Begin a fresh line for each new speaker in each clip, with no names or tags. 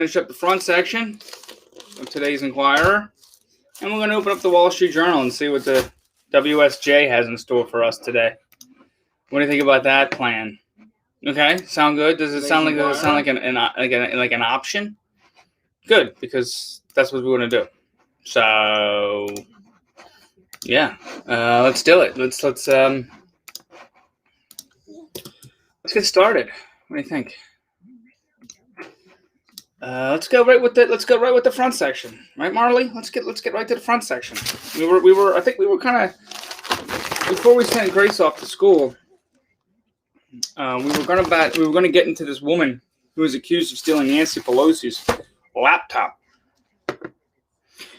Finish up the front section of today's Inquirer, and we're going to open up the Wall Street Journal and see what the WSJ has in store for us today. What do you think about that plan? Okay, sound good? Does it sound like an option? Good, because that's what we want to do. So, yeah, let's do it. Let's get started. What do you think? Let's go right with the front section, right, Marley? Let's get right to the front section. I think we were kind of before we sent Grace off to school. We were gonna get into this woman who was accused of stealing Nancy Pelosi's laptop.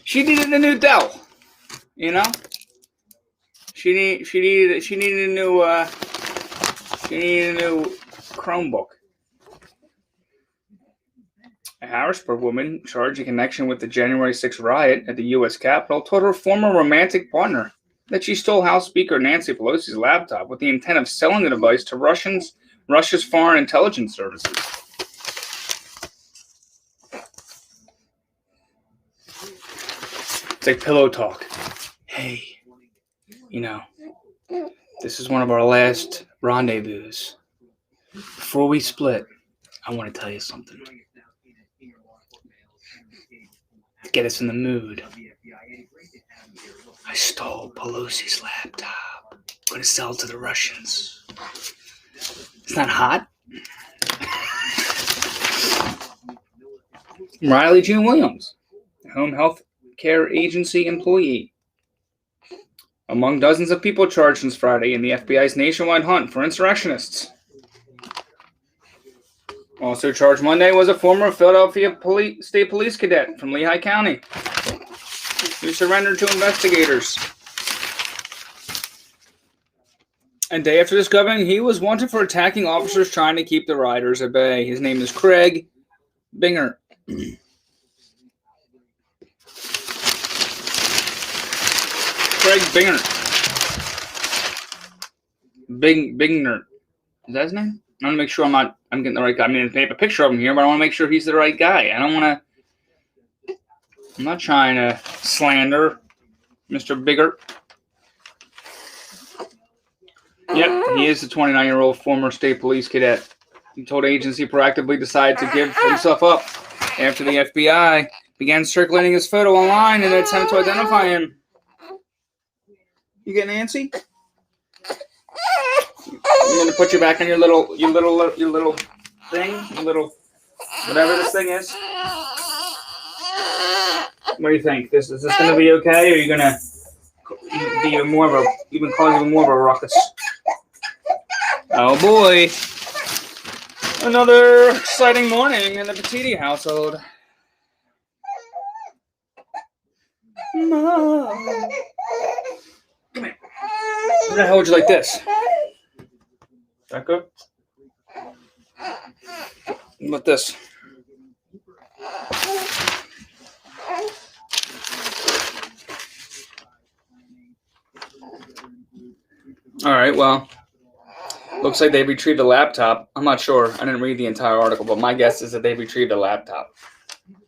She needed a new Dell, you know. She needed a new Chromebook. A Harrisburg woman charged in connection with the January 6th riot at the U.S. Capitol told her former romantic partner that she stole House Speaker Nancy Pelosi's laptop with the intent of selling the device to Russia's foreign intelligence services. It's like pillow talk. Hey, this is one of our last rendezvous. Before we split, I want to tell you something. To get us in the mood. I stole Pelosi's laptop. I'm going to sell it to the Russians. It's not hot. Riley June Williams, a home health care agency employee. Among dozens of people charged since Friday in the FBI's nationwide hunt for insurrectionists. Also charged Monday was a former Philadelphia State Police cadet from Lehigh County who surrendered to investigators. A day after discovering he was wanted for attacking officers trying to keep the rioters at bay. His name is Craig Binger. Craig Binger. Binger. Is that his name? I want to make sure I'm getting the right guy. I mean, I have a picture of him here, but I want to make sure he's the right guy. I'm not trying to slander Mr. Bigger. Yep, he is the 29-year-old former state police cadet. He told agency proactively decided to give himself up after the FBI began circulating his photo online in an attempt to identify him. You get Nancy? You're gonna put you back in your little thing, your little whatever this thing is. What do you think? Is this gonna be okay, or are you gonna be even more of a ruckus? Oh boy! Another exciting morning in the Petiti household. Mom. Come here. I'm gonna hold you like this. That good? What about this? All right, well, looks like they retrieved a laptop. I'm not sure. I didn't read the entire article, but my guess is that they retrieved a laptop.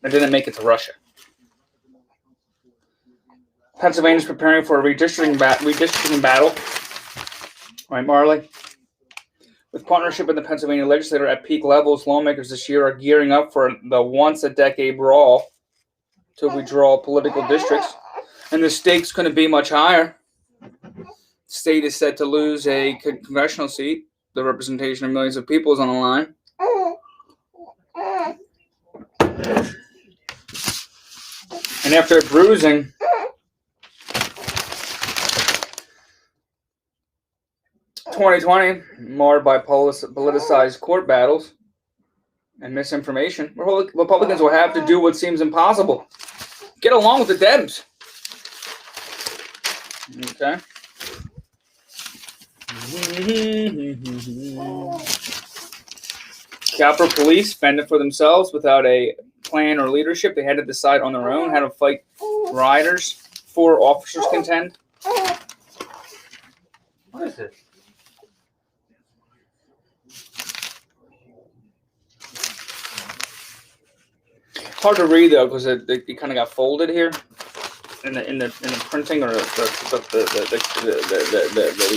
It didn't make it to Russia. Pennsylvania is preparing for a redistricting battle. All right, Marley. With partnership with the Pennsylvania legislature at peak levels, lawmakers this year are gearing up for the once-a-decade brawl to withdraw political districts. And the stakes couldn't be much higher. The state is set to lose a congressional seat. The representation of millions of people is on the line. And after bruising 2020, marred by politicized court battles and misinformation, Republicans will have to do what seems impossible. Get along with the Debs. Okay. Capitol Police fended for themselves without a plan or leadership. They had to decide on their own how to fight rioters. 4 officers contend. What is this? hard to read though because it kind of got folded here in the printing or the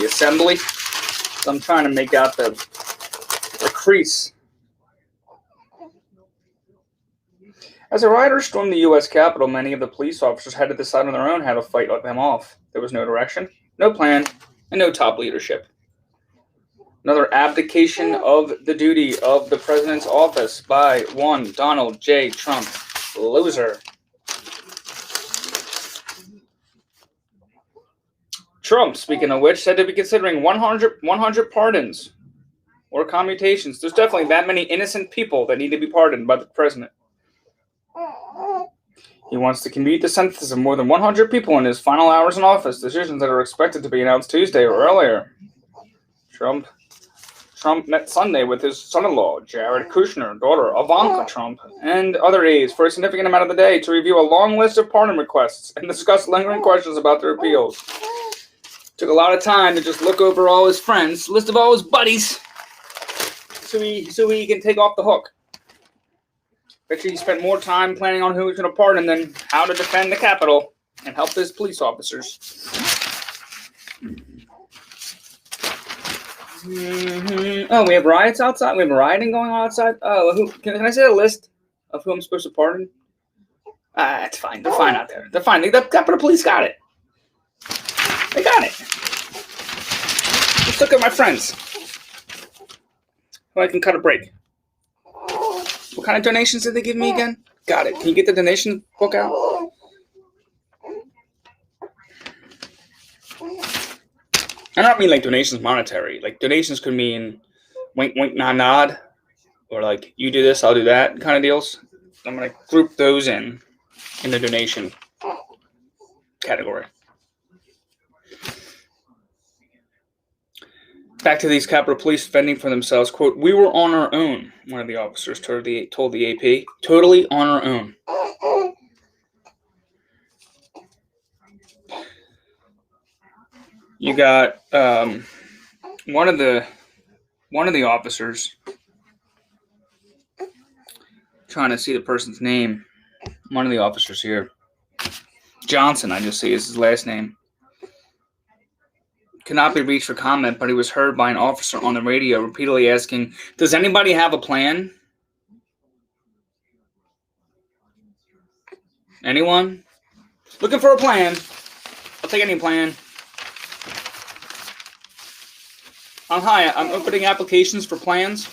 assembly. So I'm trying to make out the crease. As the rioters stormed the U.S. Capitol, many of the police officers had to decide on their own how to fight them off. There was no direction, no plan, and no top leadership. Another abdication of the duty of the president's office by one Donald J. Trump. Loser. Trump, speaking of which, said to be considering 100 pardons or commutations. There's definitely that many innocent people that need to be pardoned by the president. He wants to commute the sentences of more than 100 people in his final hours in office, decisions that are expected to be announced Tuesday or earlier. Trump met Sunday with his son-in-law, Jared Kushner, daughter Ivanka Trump, and other aides for a significant amount of the day to review a long list of pardon requests and discuss lingering questions about their appeals. Took a lot of time to just look over all his friends, list of all his buddies, so he can take off the hook. Bet you he spent more time planning on who he's going to pardon than how to defend the Capitol and help his police officers. Oh, we have riots outside? We have rioting going on outside? Oh, can I say a list of who I'm supposed to pardon? It's fine. They're fine out there. They're fine. The Capitol Police got it. They got it. Just look at my friends. Who I can cut a break. What kind of donations did they give me again? Got it. Can you get the donation book out? I don't mean like donations monetary. Like donations could mean wink, wink, nod, nod. Or like you do this, I'll do that kind of deals. I'm going to group those in the donation category. Back to these Capitol Police fending for themselves. Quote, "We were on our own," one of the officers told the AP. Totally on our own. You got one of the officers trying to see the person's name. One of the officers here. Johnson, I just see is his last name. Could not be reached for comment, but he was heard by an officer on the radio repeatedly asking, "Does anybody have a plan? Anyone? Looking for a plan. I'll take any plan. Hi, I'm opening applications for plans."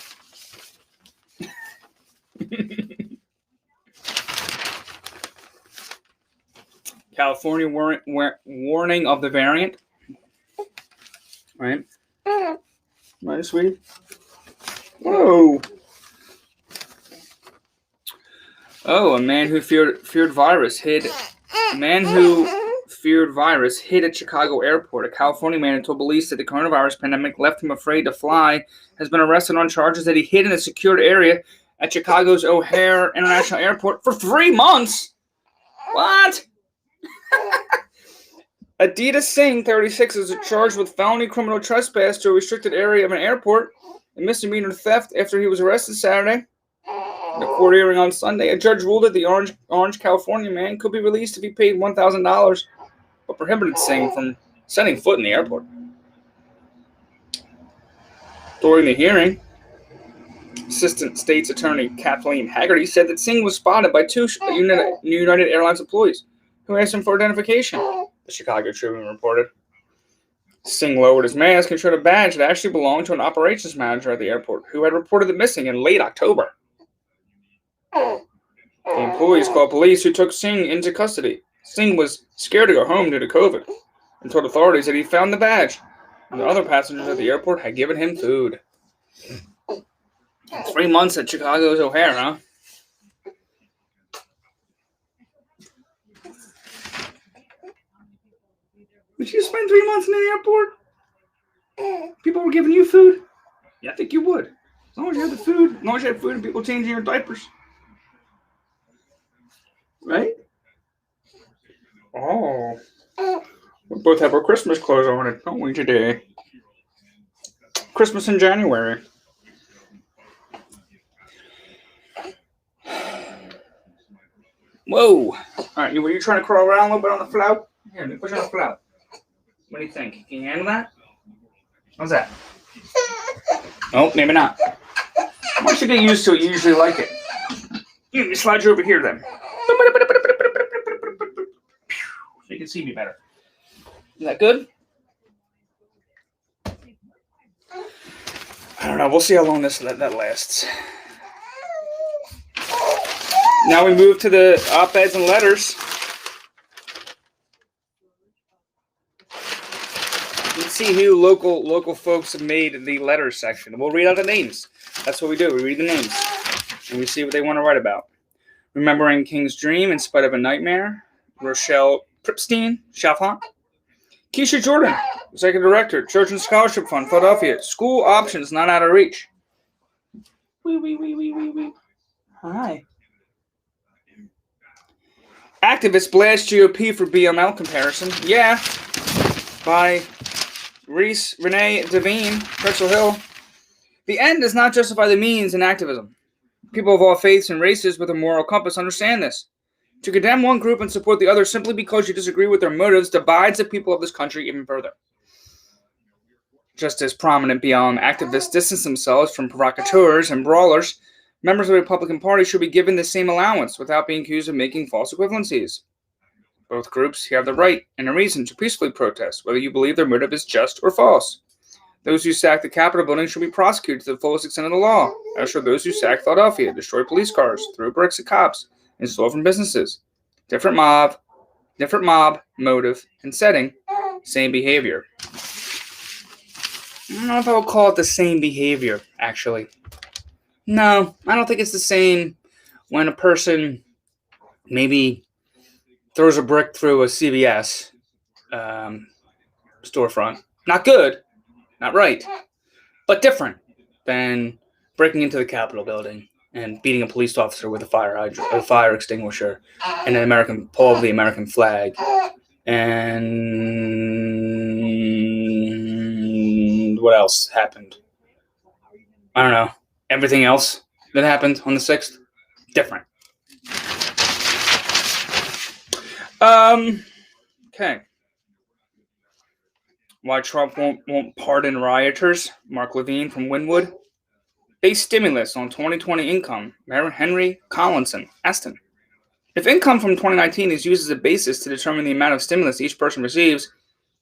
California warning of the variant. Right? Right, sweetie? Whoa. Oh, a man who feared virus hid at Chicago airport. A California man who told police that the coronavirus pandemic left him afraid to fly has been arrested on charges that he hid in a secured area at Chicago's O'Hare International Airport for 3 months. What? Aditya Singh, 36, is charged with felony criminal trespass to a restricted area of an airport and misdemeanor theft after he was arrested Saturday. In a court hearing on Sunday, a judge ruled that the Orange, California man could be released if he paid $1,000, but prohibited Singh from setting foot in the airport. During the hearing, Assistant State's Attorney Kathleen Haggerty said that Singh was spotted by 2 United Airlines employees who asked him for identification, the Chicago Tribune reported. Singh lowered his mask and showed a badge that actually belonged to an operations manager at the airport who had reported it missing in late October. The employees called police, who took Singh into custody. Singh was scared to go home due to COVID and told authorities that he found the badge and the other passengers at the airport had given him food. 3 months at Chicago's O'Hare, huh? Would you spend 3 months in the airport? People were giving you food? Yeah, I think you would. As long as you had the food, as long as you had food and people changing your diapers. Right? Oh. We both have our Christmas clothes on it, don't we, today? Christmas in January. Whoa. All right, were you trying to crawl around a little bit on the float? Here, let me put you on the float. What do you think? Can you handle that? How's that? Oh, maybe not. Once you get used to it, you usually like it. Let me slide you over here then. So you can see me better. Is that good? I don't know. We'll see how long that lasts. Now we move to the op-eds and letters. Let's see who local folks have made in the letters section. We'll read out the names. That's what we do. We read the names. And we see what they want to write about. Remembering King's Dream in Spite of a Nightmare. Rochelle Pripstein, Chalfont. Keisha Jordan, Executive Director, Children's Scholarship Fund, Philadelphia. School options not out of reach. Wee. Hi. Activists blast GOP for BML comparison. Yeah. By Renee Devine, Pretzel Hill. The end does not justify the means in activism. People of all faiths and races with a moral compass understand this. To condemn one group and support the other simply because you disagree with their motives divides the people of this country even further. Just as prominent BLM activists distance themselves from provocateurs and brawlers, members of the Republican Party should be given the same allowance without being accused of making false equivalencies. Both groups have the right and a reason to peacefully protest, whether you believe their motive is just or false. Those who sacked the Capitol building should be prosecuted to the fullest extent of the law, as should those who sacked Philadelphia, destroyed police cars, threw bricks at cops, and stole from businesses. Different mob, motive, and setting, same behavior. I don't know if I would call it the same behavior, actually. No, I don't think it's the same when a person maybe throws a brick through a CVS storefront. Not good, not right, but different than breaking into the Capitol building and beating a police officer with a fire extinguisher, and an pole of the American flag, and what else happened? I don't know. Everything else that happened on the 6th, different. Okay. Why Trump won't pardon rioters? Mark Levine from Wynwood. Base stimulus on 2020 income. Henry Collinson, Aston. If income from 2019 is used as a basis to determine the amount of stimulus each person receives,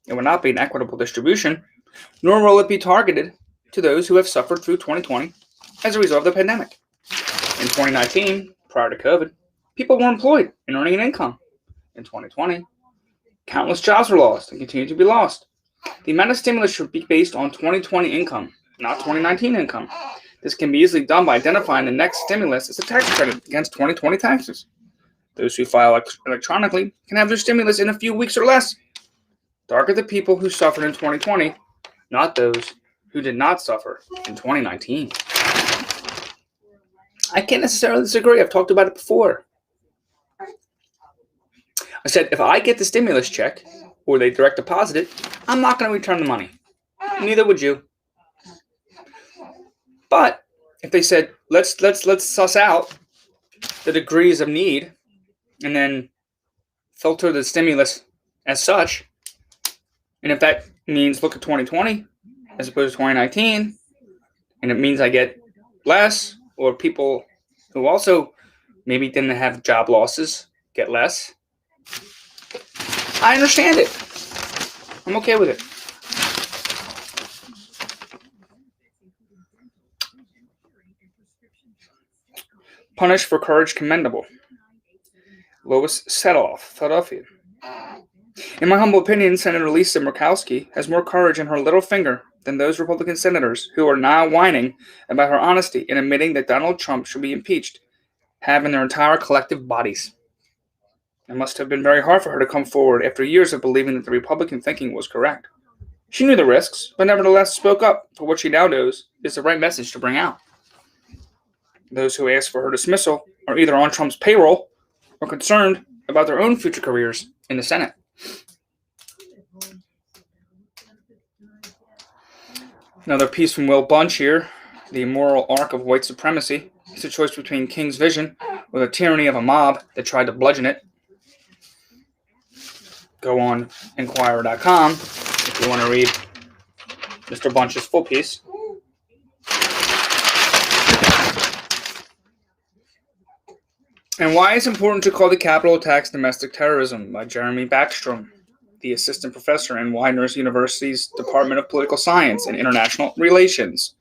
it will not be an equitable distribution, nor will it be targeted to those who have suffered through 2020 as a result of the pandemic. In 2019, prior to COVID, people were employed and earning an income. In 2020, countless jobs were lost and continue to be lost. The amount of stimulus should be based on 2020 income, not 2019 income. This can be easily done by identifying the next stimulus as a tax credit against 2020 taxes. Those who file electronically can have their stimulus in a few weeks or less. Target the people who suffered in 2020, not those who did not suffer in 2019. I can't necessarily disagree. I've talked about it before. I said, if I get the stimulus check or they direct deposit it, I'm not going to return the money. Neither would you. But if they said, let's suss out the degrees of need and then filter the stimulus as such, and if that means look at 2020 as opposed to 2019, and it means I get less, or people who also maybe didn't have job losses get less, I understand it. I'm okay with it. Punished for courage commendable. Lois Setoff, Philadelphia. In my humble opinion, Senator Lisa Murkowski has more courage in her little finger than those Republican senators who are now whining about her honesty in admitting that Donald Trump should be impeached have in their entire collective bodies. It must have been very hard for her to come forward after years of believing that the Republican thinking was correct. She knew the risks, but nevertheless spoke up for what she now knows is the right message to bring out. Those who ask for her dismissal are either on Trump's payroll or concerned about their own future careers in the Senate. Another piece from Will Bunch here, The Moral Arc of White Supremacy. It's a choice between King's vision or the tyranny of a mob that tried to bludgeon it. Go on Inquirer.com if you want to read Mr. Bunch's full piece. And Why It's Important to Call the Capital Tax Domestic Terrorism by Jeremy Backstrom, the assistant professor in Widener's University's Department of Political Science and International Relations.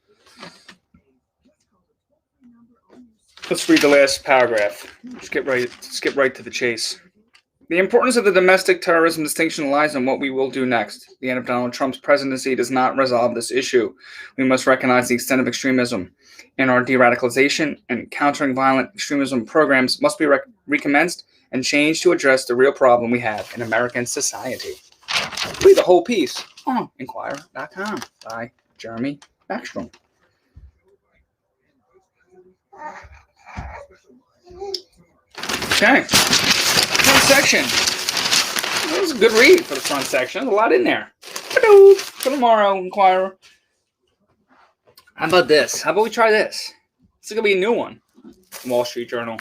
Let's read the last paragraph. Skip right to the chase. The importance of the domestic terrorism distinction lies in what we will do next. The end of Donald Trump's presidency does not resolve this issue. We must recognize the extent of extremism, and our de-radicalization and countering violent extremism programs must be recommenced and changed to address the real problem we have in American society. Read the whole piece on Inquirer.com by Jeremy Backstrom. Okay. Front section. That was a good read for the front section. There's a lot in there. Hello. For tomorrow, Inquirer. How about this? How about we try this? This is going to be a new one. Wall Street Journal.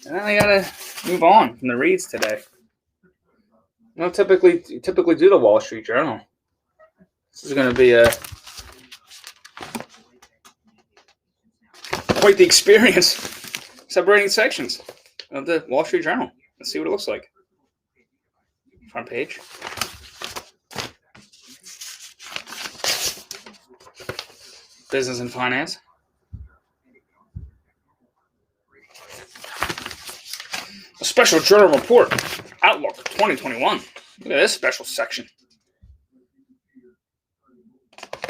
And then I got to move on from the reads today. I don't typically do the Wall Street Journal. This is going to be quite the experience separating sections of the Wall Street Journal. Let's see what it looks like. Front page. Business and finance. A special journal report. Outlook 2021. Look at this special section.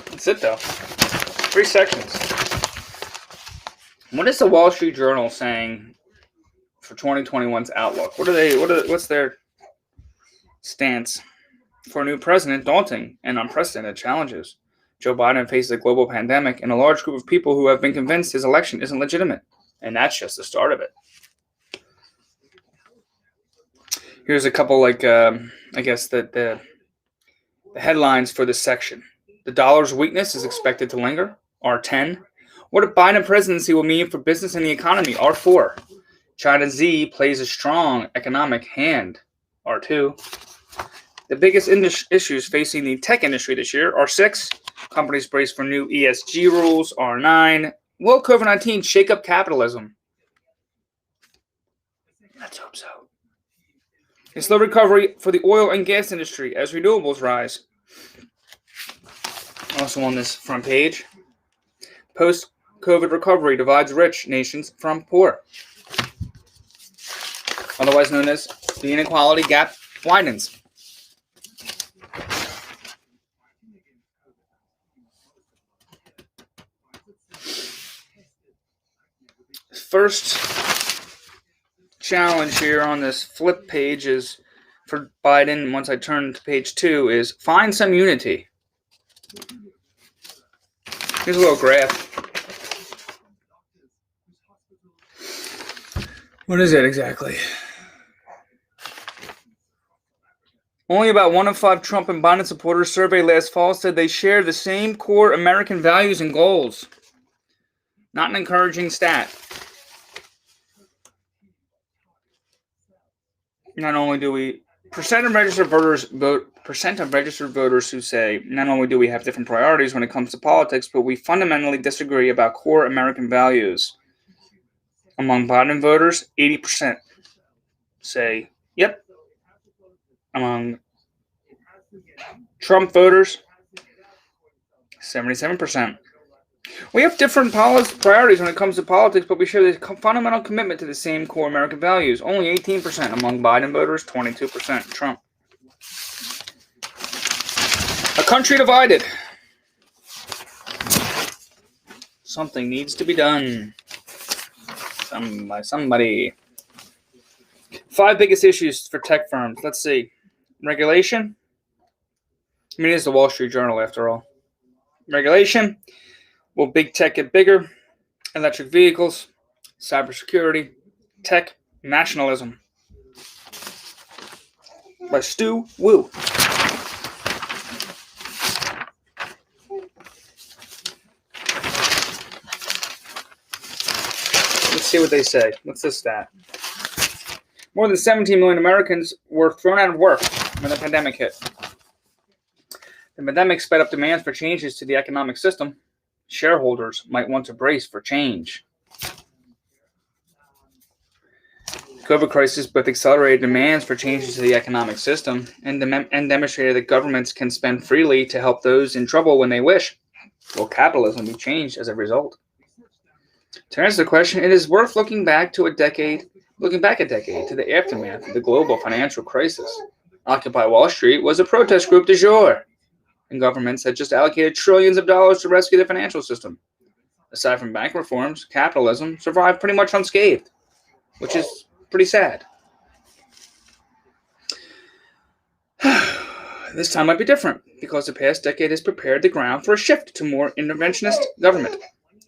That's it though. 3 sections. What is the Wall Street Journal saying for 2021's outlook? What's their stance? For a new president, daunting and unprecedented challenges. Joe Biden faces a global pandemic and a large group of people who have been convinced his election isn't legitimate. And that's just the start of it. Here's a couple, the headlines for this section. The dollar's weakness is expected to linger. R10. What a Biden presidency will mean for business and the economy. R4. China Z plays a strong economic hand. R2. The biggest issues facing the tech industry this year. R6. Companies brace for new ESG rules. R9. Will COVID-19 shake up capitalism? Let's hope so. A slow recovery for the oil and gas industry as renewables rise. Also on this front page. Post-COVID recovery divides rich nations from poor. Otherwise known as the inequality gap widens. First challenge here on this flip page is for Biden, once I turn to page 2, is find some unity. Here's a little graph. What is it exactly? Only about 1 in 5 Trump and Biden supporters surveyed last fall said they share the same core American values and goals. Not an encouraging stat. Not only do we percent of registered voters who say not only do we have different priorities when it comes to politics, but we fundamentally disagree about core American values. Among Biden voters, 80% say yep. Among Trump voters, 77%. We have different priorities when it comes to politics, but we share the fundamental commitment to the same core American values. Only 18% among Biden voters, 22% Trump. A country divided. Something needs to be done. By somebody. 5 biggest issues for tech firms. Let's see. Regulation. I mean, it's the Wall Street Journal after all. Regulation. Will big tech get bigger? Electric vehicles, cybersecurity, tech nationalism. By Stu Wu. Let's see what they say. What's this stat? More than 17 million Americans were thrown out of work when the pandemic hit. The pandemic sped up demands for changes to the economic system. Shareholders might want to brace for change. The COVID crisis both accelerated demands for changes to the economic system and demonstrated that governments can spend freely to help those in trouble when they wish. Will capitalism be changed as a result? To answer the question, it is worth looking back a decade to the aftermath of the global financial crisis. Occupy Wall Street was a protest group du jour, and governments had just allocated trillions of dollars to rescue the financial system. Aside from bank reforms, capitalism survived pretty much unscathed, which is pretty sad. This time might be different, because the past decade has prepared the ground for a shift to more interventionist government.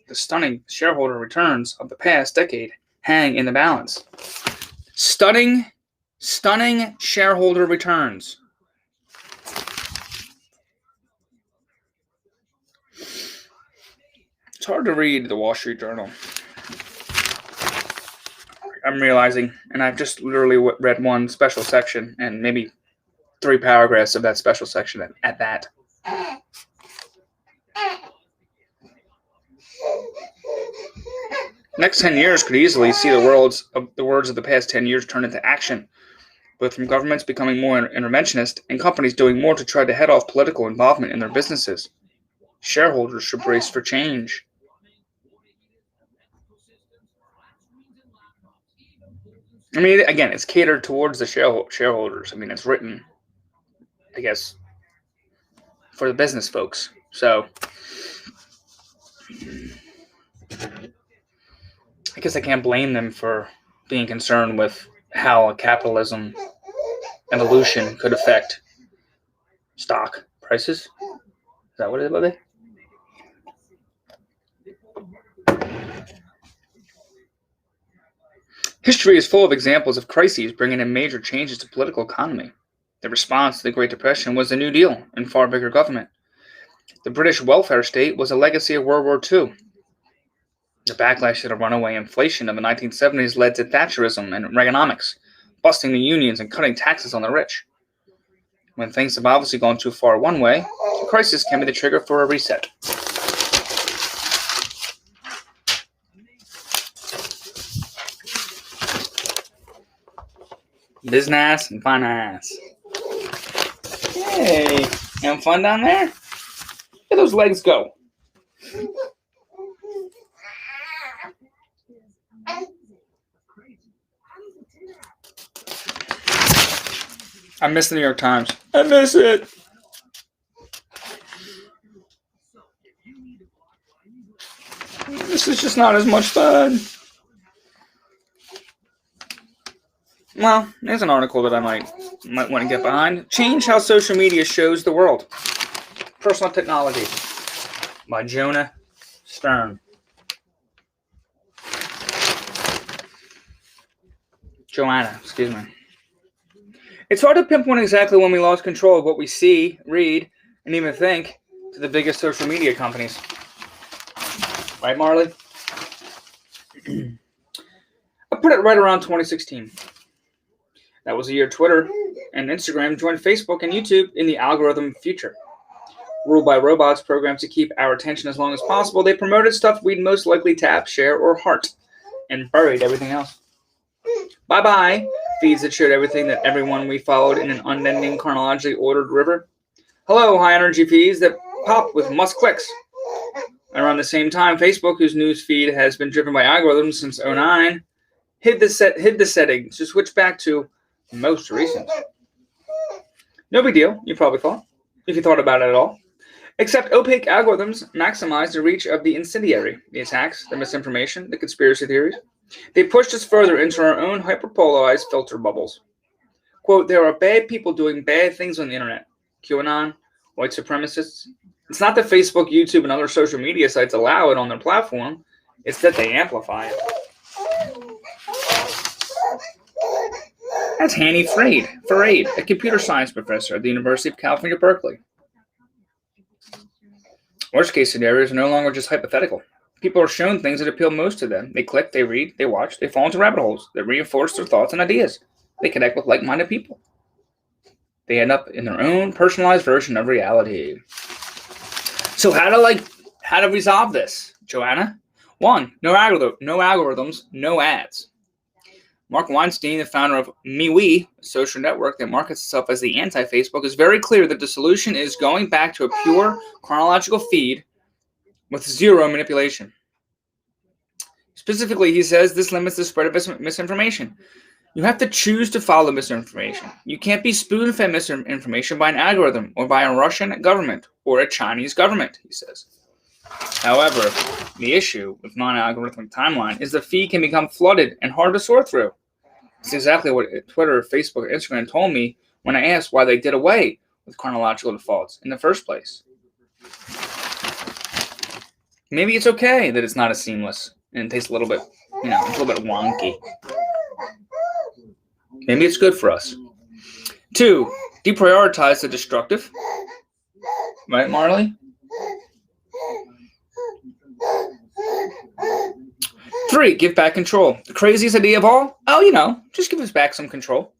The stunning shareholder returns of the past decade hang in the balance. Stunning shareholder returns. It's hard to read the Wall Street Journal. I'm realizing, and I've just literally read one special section and maybe 3 paragraphs of that special section at that. Next 10 years could easily see the words of the past 10 years turn into action, both from governments becoming more interventionist and companies doing more to try to head off political involvement in their businesses. Shareholders should brace for change. I mean, again, it's catered towards the shareholders. I mean, it's written, I guess, for the business folks. So, I guess I can't blame them for being concerned with how a capitalism evolution could affect stock prices. Is that what it is? History is full of examples of crises bringing in major changes to political economy. The response to the Great Depression was the New Deal and far bigger government. The British welfare state was a legacy of World War II. The backlash to the runaway inflation of the 1970s led to Thatcherism and Reaganomics, busting the unions and cutting taxes on the rich. When things have obviously gone too far one way, a crisis can be the trigger for a reset. Business and finance. Hey, having fun down there? Look at those legs go. I miss the New York Times. I miss it. This is just not as much fun. Well, there's an article that I might want to get behind. Change How Social Media Shows the World. Personal Technology by Jonah Stern. Joanna, excuse me. It's hard to pinpoint exactly when we lost control of what we see, read, and even think to the biggest social media companies. Right, Marley? I put it right around 2016. That was the year Twitter and Instagram joined Facebook and YouTube in the algorithm future. Ruled by robots programmed to keep our attention as long as possible, they promoted stuff we'd most likely tap, share, or heart, and buried everything else. Bye-bye, feeds that showed everything that everyone we followed in an unending chronologically ordered river. Hello, high-energy feeds that pop with must clicks. Around the same time, Facebook, whose news feed has been driven by algorithms since 2009, hid the setting to switch back to most recent. No big deal, you probably thought, if you thought about it at all. Except opaque algorithms maximize the reach of the incendiary, the attacks, the misinformation, the conspiracy theories. They pushed us further into our own hyperpolarized filter bubbles. Quote, there are bad people doing bad things on the internet. QAnon, white supremacists. It's not that Facebook, YouTube, and other social media sites allow it on their platform. It's that they amplify it. That's Hanny Farade, a computer science professor at the University of California, Berkeley. Worst case scenarios are no longer just hypothetical. People are shown things that appeal most to them. They click, they read, they watch, they fall into rabbit holes that reinforce their thoughts and ideas. They connect with like-minded people. They end up in their own personalized version of reality. So how to resolve this, Joanna? 1, no algorithms, no ads. Mark Weinstein, the founder of MeWe, a social network that markets itself as the anti-Facebook, is very clear that the solution is going back to a pure chronological feed with zero manipulation. Specifically, he says this limits the spread of misinformation. You have to choose to follow misinformation. You can't be spoon-fed misinformation by an algorithm or by a Russian government or a Chinese government, he says. However, the issue with non-algorithmic timeline is the feed can become flooded and hard to sort through. It's exactly what Twitter, Facebook, and Instagram told me when I asked why they did away with chronological defaults in the first place. Maybe it's okay that it's not as seamless and it tastes a little bit, it's a little bit wonky. Maybe it's good for us. 2, deprioritize the destructive. Right, Marley? 3, give back control. The craziest idea of all? Just give us back some control.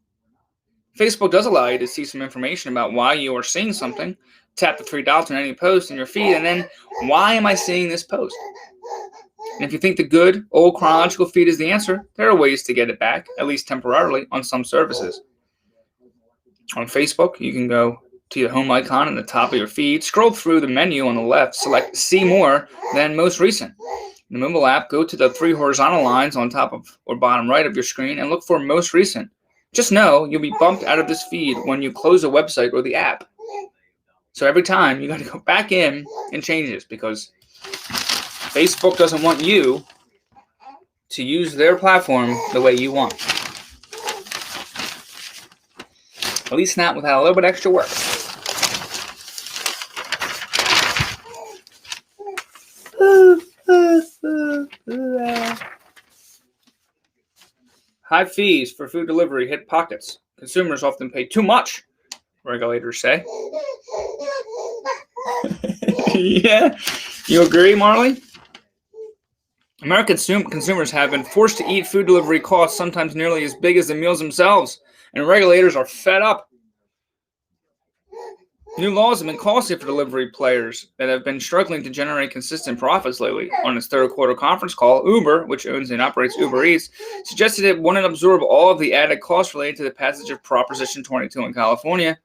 Facebook does allow you to see some information about why you are seeing something. Tap the 3 dots on any post in your feed, and then, why am I seeing this post? And if you think the good, old chronological feed is the answer, there are ways to get it back, at least temporarily, on some services. On Facebook, you can go to your home icon in the top of your feed, scroll through the menu on the left, select See More, then Most Recent. In the mobile app, go to the 3 horizontal lines on top of or bottom right of your screen and look for Most Recent. Just know you'll be bumped out of this feed when you close a website or the app. So every time, you got to go back in and change this because Facebook doesn't want you to use their platform the way you want. At least not without a little bit extra work. High fees for food delivery hit pockets. Consumers often pay too much, regulators say. Yeah, you agree, Marley? American consumers have been forced to eat food delivery costs sometimes nearly as big as the meals themselves, and regulators are fed up. New laws have been costly for delivery players that have been struggling to generate consistent profits lately. On its third quarter conference call, Uber, which owns and operates Uber Eats, suggested it wouldn't absorb all of the added costs related to the passage of Proposition 22 in California.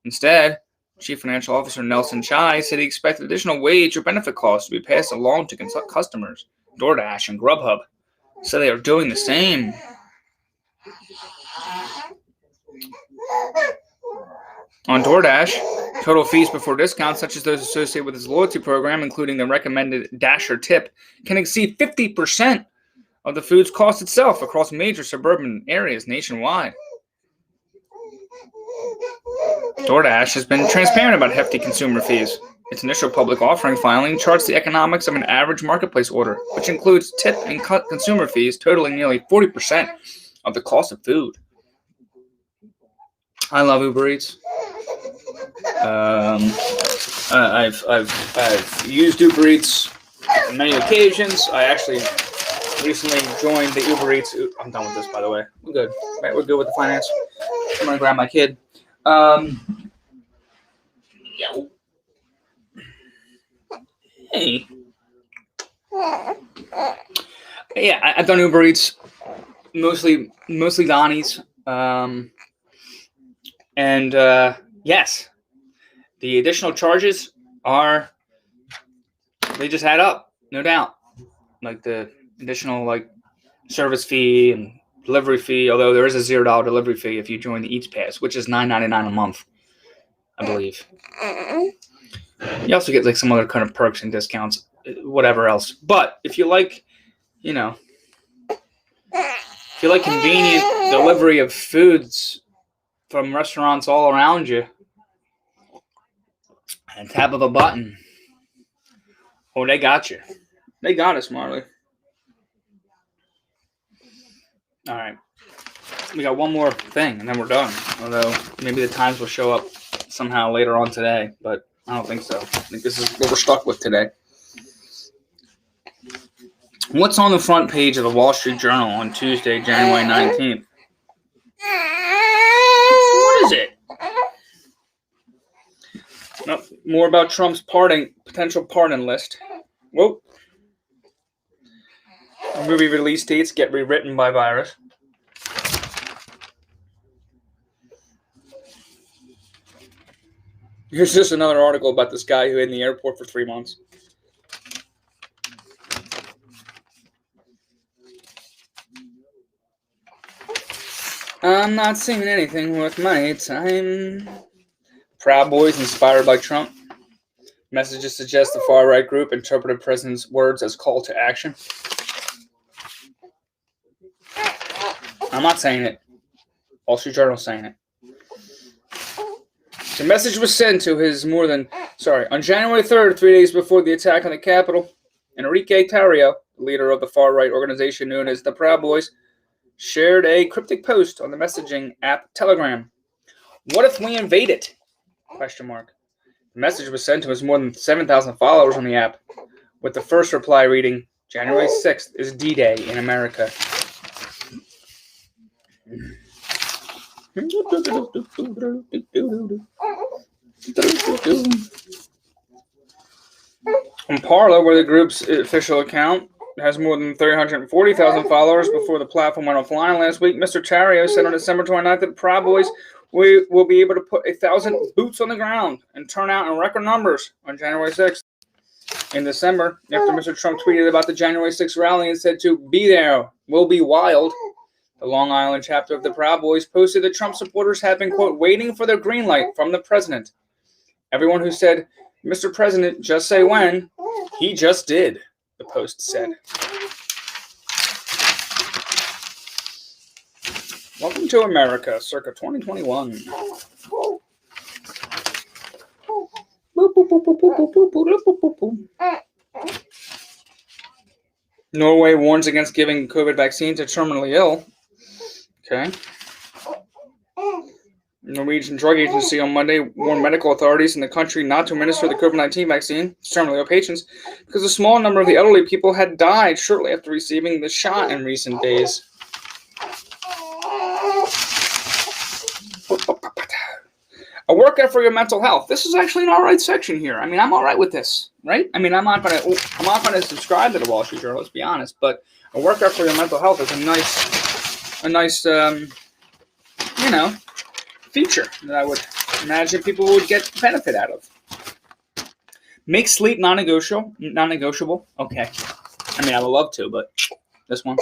Instead, Chief Financial Officer Nelson Chai said he expected additional wage or benefit costs to be passed along to customers. DoorDash and Grubhub said they are doing the same. On DoorDash, total fees before discounts, such as those associated with its loyalty program, including the recommended Dasher tip, can exceed 50% of the food's cost itself across major suburban areas nationwide. DoorDash has been transparent about hefty consumer fees. Its initial public offering filing charts the economics of an average marketplace order, which includes tip and consumer fees totaling nearly 40% of the cost of food. I love Uber Eats. I've used Uber Eats on many occasions. I actually recently joined the Uber Eats. I'm done with this, by the way. We're good. Right, we're good with the finance. I'm gonna grab my kid. Hey. Yeah, I've done Uber Eats, mostly Donnie's. Yes, the additional charges they just add up, no doubt. Like the additional service fee and delivery fee, although there is a $0 delivery fee if you join the Eats Pass, which is $9.99 a month, I believe. You also get some other kind of perks and discounts, whatever else. But if you like convenient delivery of foods from restaurants all around you, at a tap of a button, they got you. They got us, Marley. All right. We got one more thing, and then we're done. Although, maybe the Times will show up somehow later on today, but I don't think so. I think this is what we're stuck with today. What's on the front page of the Wall Street Journal on Tuesday, January 19th? What is it? No, more about Trump's potential pardon list. Whoa. Movie release dates get rewritten by virus. Here's just another article about this guy who hid in the airport for 3 months. I'm not seeing anything with my time. Proud Boys inspired by Trump. Messages suggest the far-right group interpreted the president's words as call to action. I'm not saying it. Wall Street Journal saying it. The message was sent to his on January 3rd, 3 days before the attack on the Capitol. Enrique Tarrio, leader of the far-right organization known as the Proud Boys, shared a cryptic post on the messaging app Telegram. What if we invade it? ? The message was sent to his more than 7,000 followers on the app, with the first reply reading, January 6th is D-Day in America. On Parler, where the group's official account has more than 340,000 followers before the platform went offline last week, Mr. Tarrio said on December 29th that the Proud Boys will be able to put 1,000 boots on the ground and turn out in record numbers on January 6th. In December, after Mr. Trump tweeted about the January 6th rally and said to be there, will be wild, the Long Island chapter of the Proud Boys posted that Trump supporters have been, quote, waiting for their green light from the president. Everyone who said, Mr. President, just say when, he just did, the post said. Welcome to America, circa 2021. Norway warns against giving COVID vaccine to terminally ill. Okay. Norwegian Drug Agency on Monday warned medical authorities in the country not to administer the COVID-19 vaccine to terminally ill patients because a small number of the elderly people had died shortly after receiving the shot in recent days. A workout for your mental health. This is actually an all right section here. I mean, I'm all right with this, right? I mean, I'm not gonna subscribe to the Wall Street Journal. Let's be honest. But a workout for your mental health is a nice, feature that I would imagine people would get benefit out of. Make sleep non-negotiable. Okay. I mean, I would love to, but this one,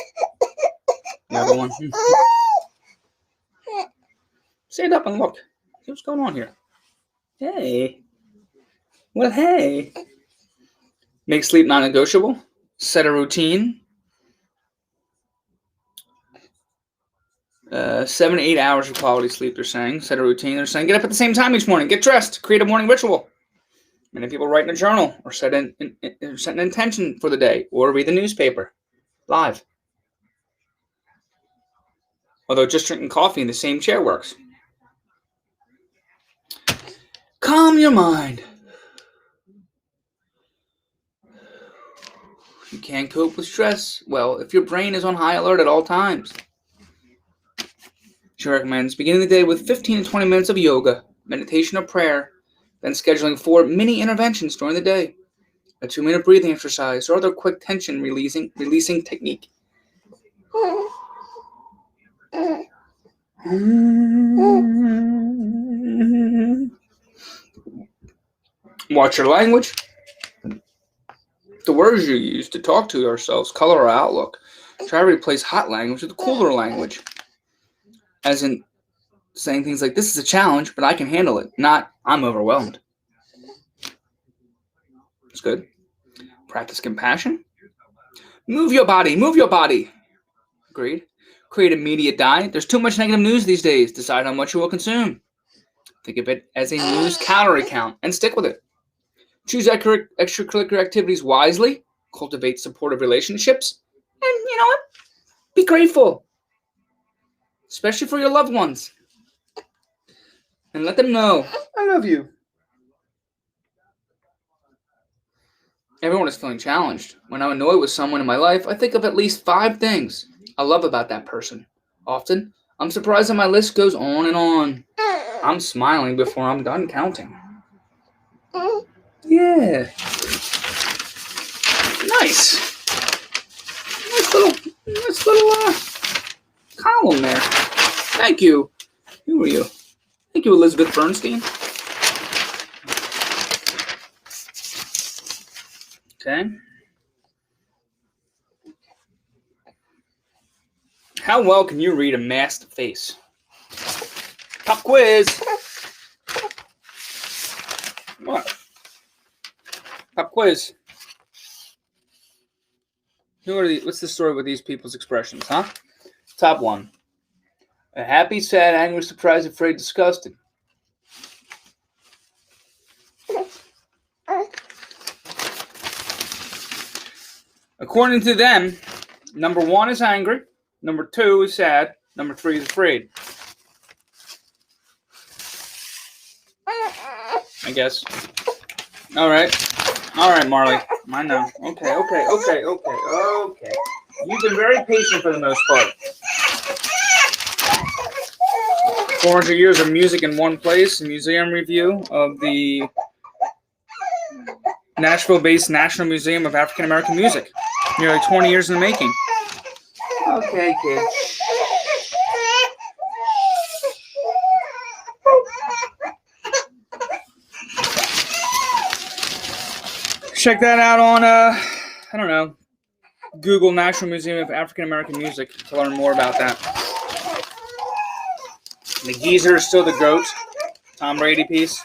the other one. Stand up and look. What's going on here? Hey. Well, hey. Make sleep non-negotiable. Set a routine. 7 to 8 hours of quality sleep, they're saying. Set a routine. They're saying get up at the same time each morning. Get dressed. Create a morning ritual. Many people write in a journal or set an intention for the day or read the newspaper live. Although just drinking coffee in the same chair works. Calm your mind. You can't cope with stress. Well, if your brain is on high alert at all times. She recommends beginning the day with 15 to 20 minutes of yoga, meditation, or prayer, then scheduling 4 mini interventions during the day, a 2-minute breathing exercise, or other quick tension releasing technique. Watch your language. The words you use to talk to yourselves color our outlook. Try to replace hot language with cooler language. As in saying things like, this is a challenge, but I can handle it. Not, I'm overwhelmed. It's good. Practice compassion. Move your body. Agreed. Create a media diet. There's too much negative news these days. Decide how much you will consume. Think of it as a news calorie count and stick with it. Choose extracurricular activities wisely. Cultivate supportive relationships. And you know what? Be grateful. Especially for your loved ones. And let them know, I love you. Everyone is feeling challenged. When I'm annoyed with someone in my life, I think of at least 5 things I love about that person. Often, I'm surprised that my list goes on and on. I'm smiling before I'm done counting. Yeah. Nice. Nice little column there. Thank you. Who are you? Thank you, Elizabeth Bernstein. Okay. How well can you read a masked face? Pop quiz. What? Pop quiz. What's the story with these people's expressions, huh? Top 1. A happy, sad, angry, surprised, afraid, disgusted. According to them, number 1 is angry, number 2 is sad, number 3 is afraid. I guess. All right, Marley. I know. Okay. You've been very patient for the most part. 400 years of music in one place, a museum review of the Nashville-based National Museum of African American Music. Nearly 20 years in the making. Okay, kid. Check that out on, I don't know, Google National Museum of African American Music to learn more about that. The geezer is still the GOAT. Tom Brady piece.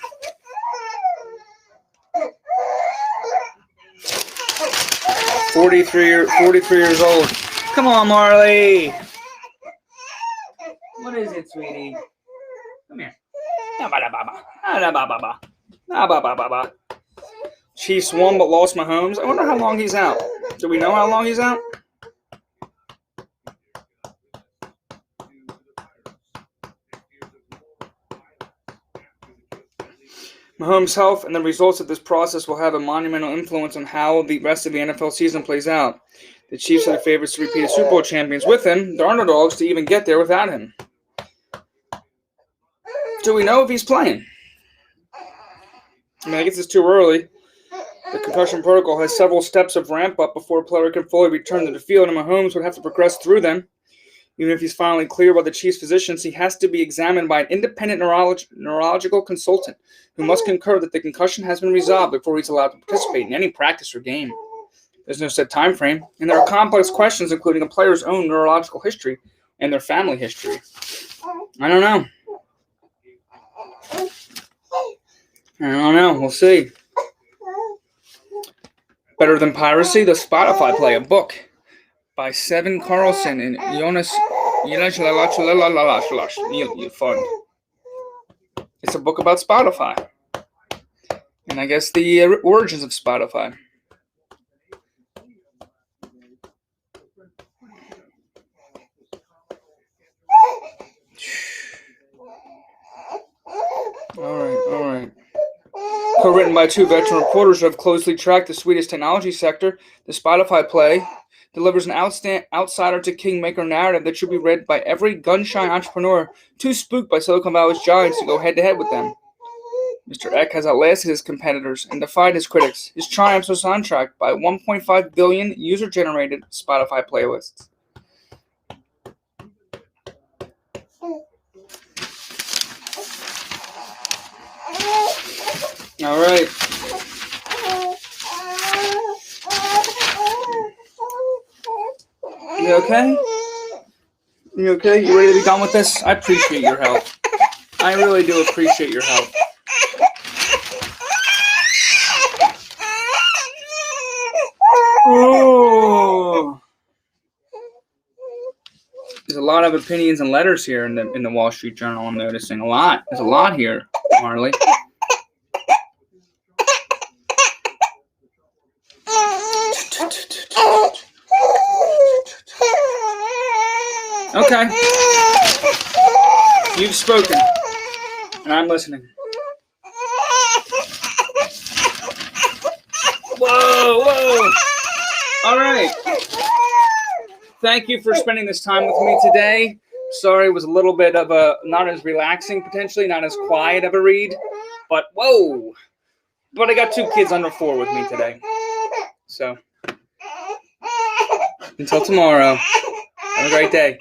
"43 years old. Come on, Marley. What is it, sweetie? Come here. Chiefs won but lost Mahomes. I wonder how long he's out. Do we know how long he's out? Mahomes' health and the results of this process will have a monumental influence on how the rest of the NFL season plays out. The Chiefs are the favorites to repeat as Super Bowl champions with him. They're underdogs to even get there without him. Do we know if he's playing? I guess it's too early. The concussion protocol has several steps of ramp-up before a player can fully return to the field, and Mahomes would have to progress through them. Even if he's finally cleared by the Chiefs' physicians, he has to be examined by an independent neurological consultant who must concur that the concussion has been resolved before he's allowed to participate in any practice or game. There's no set time frame, and there are complex questions including a player's own neurological history and their family history. I don't know. We'll see. Better Than Piracy, the Spotify Play, a book by Seven Carlson and Jonas Fund. It's a book about Spotify. And I guess the origins of Spotify. All right. Co-written by 2 veteran reporters who have closely tracked the Swedish technology sector, the Spotify Play delivers an outsider to kingmaker narrative that should be read by every gun-shy entrepreneur too spooked by Silicon Valley's giants to go head-to-head with them. Mr. Eck has outlasted his competitors and defied his critics. His triumphs are soundtracked by 1.5 billion user-generated Spotify playlists. All right. You okay? You okay? You ready to be done with this? I appreciate your help. I really do appreciate your help. Oh. There's a lot of opinions and letters here in the Wall Street Journal. I'm noticing a lot. There's a lot here, Marley. Okay. You've spoken, and I'm listening. Whoa. All right. Thank you for spending this time with me today. Sorry, it was a little bit of a, not as relaxing potentially, not as quiet of a read, but whoa. But I got 2 kids under 4 with me today. So, until tomorrow, have a great day.